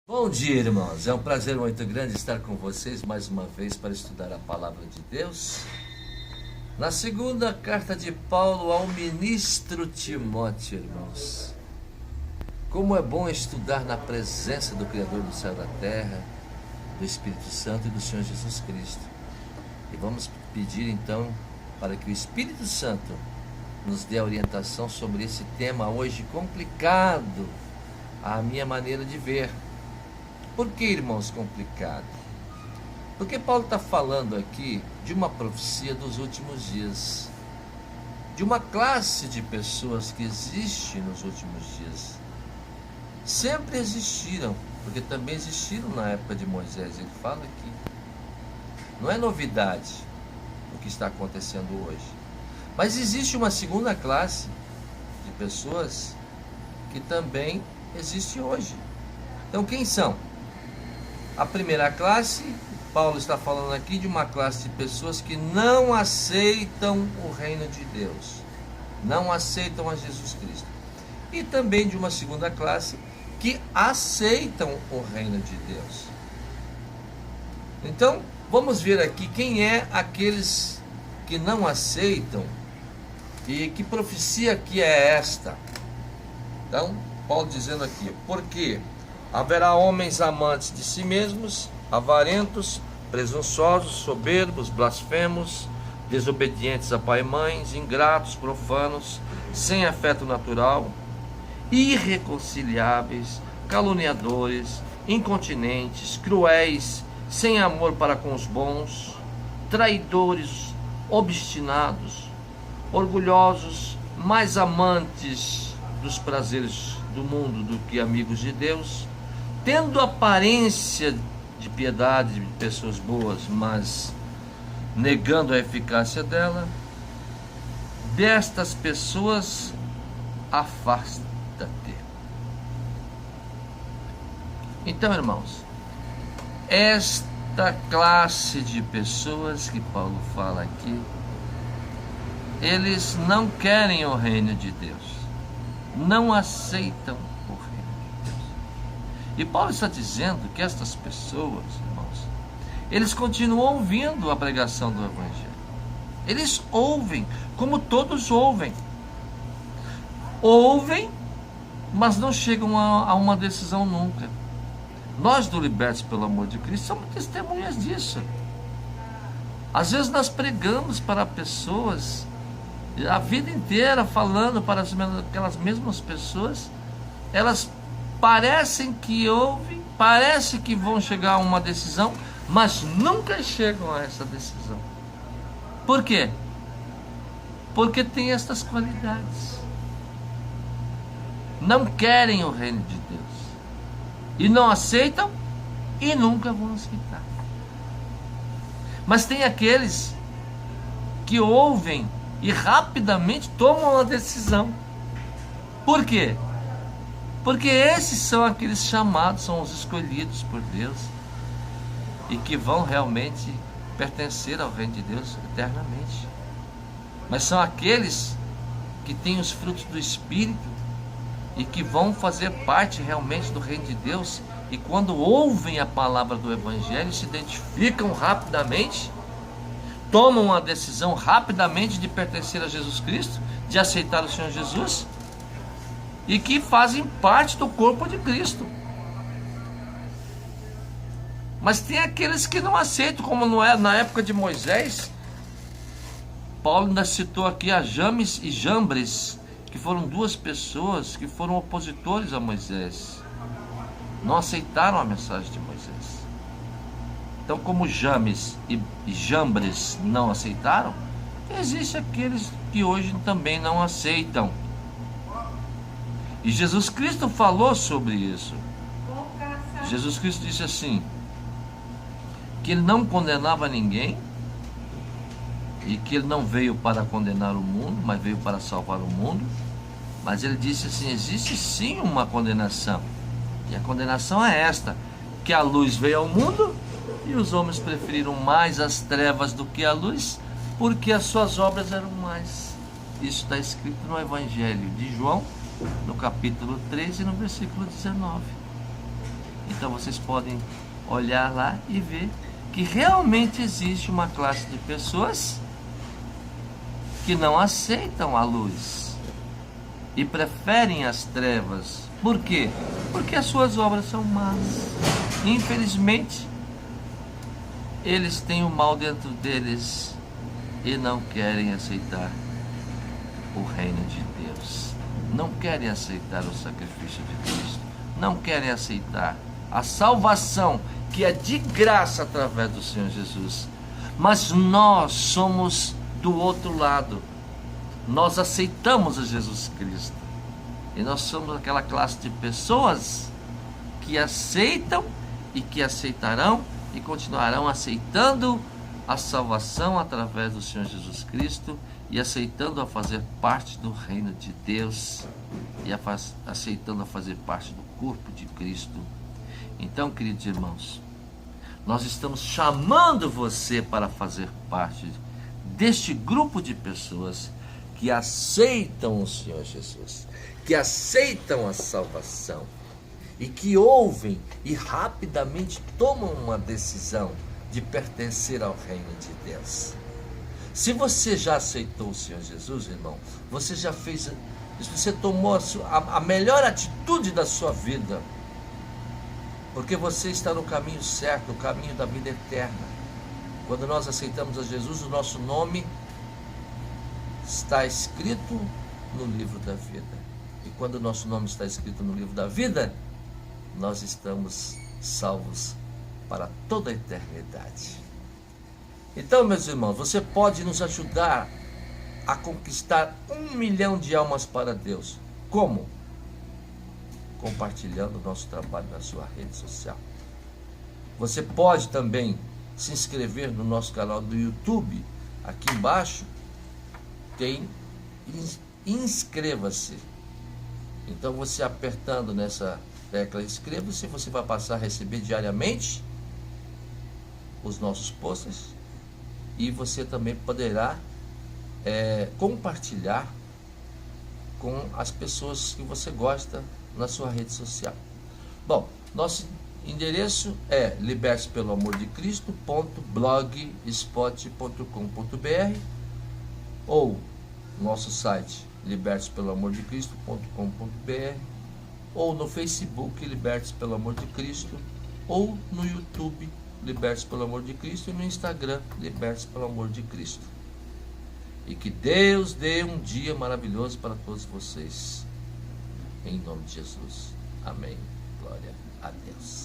Bom dia, irmãos. É um prazer muito grande estar com vocês mais uma vez para estudar a palavra de Deus. Na segunda carta de Paulo ao ministro Timóteo, irmãos. Como é bom estudar na presença do Criador do céu e da terra, do Espírito Santo e do Senhor Jesus Cristo. E vamos pedir então para que o Espírito Santo nos dê a orientação sobre esse tema hoje complicado, à minha maneira de ver. Por que, irmãos, complicado? Porque Paulo está falando aqui de uma profecia dos últimos dias, de uma classe de pessoas que existe nos últimos dias. Sempre existiram, porque também existiram na época de Moisés. Ele fala aqui. Não é novidade o que está acontecendo hoje. Mas existe uma segunda classe de pessoas que também existe hoje. Então quem são? A primeira classe, Paulo está falando aqui de uma classe de pessoas que não aceitam o reino de Deus, não aceitam a Jesus Cristo. E também de uma segunda classe que aceitam o reino de Deus. Então, vamos ver aqui quem é aqueles que não aceitam e que profecia que é esta. Então, Paulo dizendo aqui, porque haverá homens amantes de si mesmos, avarentos, presunçosos, soberbos, blasfemos, desobedientes a pai e mães, ingratos, profanos, sem afeto natural, irreconciliáveis, caluniadores, incontinentes, cruéis, sem amor para com os bons, traidores, obstinados, orgulhosos, mais amantes dos prazeres do mundo do que amigos de Deus, tendo aparência de piedade de pessoas boas, mas negando a eficácia dela. Destas pessoas afasta-te. Então, irmãos, esta classe de pessoas que Paulo fala aqui, eles não querem o reino de Deus, não aceitam o reino de Deus. E Paulo está dizendo que estas pessoas, irmãos, eles continuam ouvindo a pregação do Evangelho. Eles ouvem, como todos ouvem. Ouvem, mas não chegam a uma decisão nunca. Nós do Libertos pelo Amor de Cristo somos testemunhas disso. Às vezes nós pregamos para pessoas a vida inteira, falando para aquelas mesmas pessoas, elas parecem que ouvem, parece que vão chegar a uma decisão, mas nunca chegam a essa decisão. Por quê? Porque tem estas qualidades. Não querem o reino de Deus. E não aceitam e nunca vão aceitar. Mas tem aqueles que ouvem e rapidamente tomam a decisão. Por quê? Porque esses são aqueles chamados, são os escolhidos por Deus e que vão realmente pertencer ao reino de Deus eternamente. Mas são aqueles que têm os frutos do Espírito e que vão fazer parte realmente do reino de Deus, e quando ouvem a palavra do Evangelho, se identificam rapidamente, tomam a decisão rapidamente de pertencer a Jesus Cristo, de aceitar o Senhor Jesus, e que fazem parte do corpo de Cristo. Mas tem aqueles que não aceitam, como não é na época de Moisés. Paulo ainda citou aqui a James e Jambres, que foram duas pessoas que foram opositores a Moisés, não aceitaram a mensagem de Moisés. Então, como James e Jambres não aceitaram, existem aqueles que hoje também não aceitam. E Jesus Cristo falou sobre isso. Jesus Cristo disse assim, que ele não condenava ninguém, e que ele não veio para condenar o mundo, mas veio para salvar o mundo. Mas ele disse assim, existe sim uma condenação, e a condenação é esta, que a luz veio ao mundo, e os homens preferiram mais as trevas do que a luz, porque as suas obras eram mais. Isso está escrito no Evangelho de João, no capítulo 13, no versículo 19. Então vocês podem olhar lá e ver que realmente existe uma classe de pessoas que não aceitam a luz e preferem as trevas. Por quê? Porque as suas obras são más. Infelizmente, eles têm o mal dentro deles e não querem aceitar o reino de Deus. Não querem aceitar o sacrifício de Cristo. Não querem aceitar a salvação que é de graça através do Senhor Jesus. Mas nós somos do outro lado. Nós aceitamos a Jesus Cristo. E nós somos aquela classe de pessoas que aceitam e que aceitarão e continuarão aceitando a salvação através do Senhor Jesus Cristo e aceitando a fazer parte do reino de Deus e aceitando a fazer parte do corpo de Cristo. Então, queridos irmãos, nós estamos chamando você para fazer parte deste grupo de pessoas que aceitam o Senhor Jesus, que aceitam a salvação e que ouvem e rapidamente tomam uma decisão de pertencer ao reino de Deus. Se você já aceitou o Senhor Jesus, irmão, você já fez, você tomou a melhor atitude da sua vida, porque você está no caminho certo, no caminho da vida eterna. Quando nós aceitamos a Jesus, o nosso nome está escrito no livro da vida. E quando o nosso nome está escrito no livro da vida, nós estamos salvos para toda a eternidade. Então, meus irmãos, você pode nos ajudar a conquistar 1 milhão de almas para Deus. Como? Compartilhando o nosso trabalho na sua rede social. Você pode também se inscrever no nosso canal do YouTube. Aqui embaixo tem inscreva-se. Então você apertando nessa tecla inscreva-se, você vai passar a receber diariamente os nossos posts e você também poderá compartilhar com as pessoas que você gosta na sua rede social. Bom, nosso endereço é libertespeloamordecristo.blogspot.com.br ou nosso site libertespeloamordecristo.com.br ou no Facebook Libertes pelo Amor de Cristo ou no YouTube Libertes pelo Amor de Cristo e no Instagram Libertes pelo Amor de Cristo. E que Deus dê um dia maravilhoso para todos vocês. Em nome de Jesus. Amém. Glória a Deus.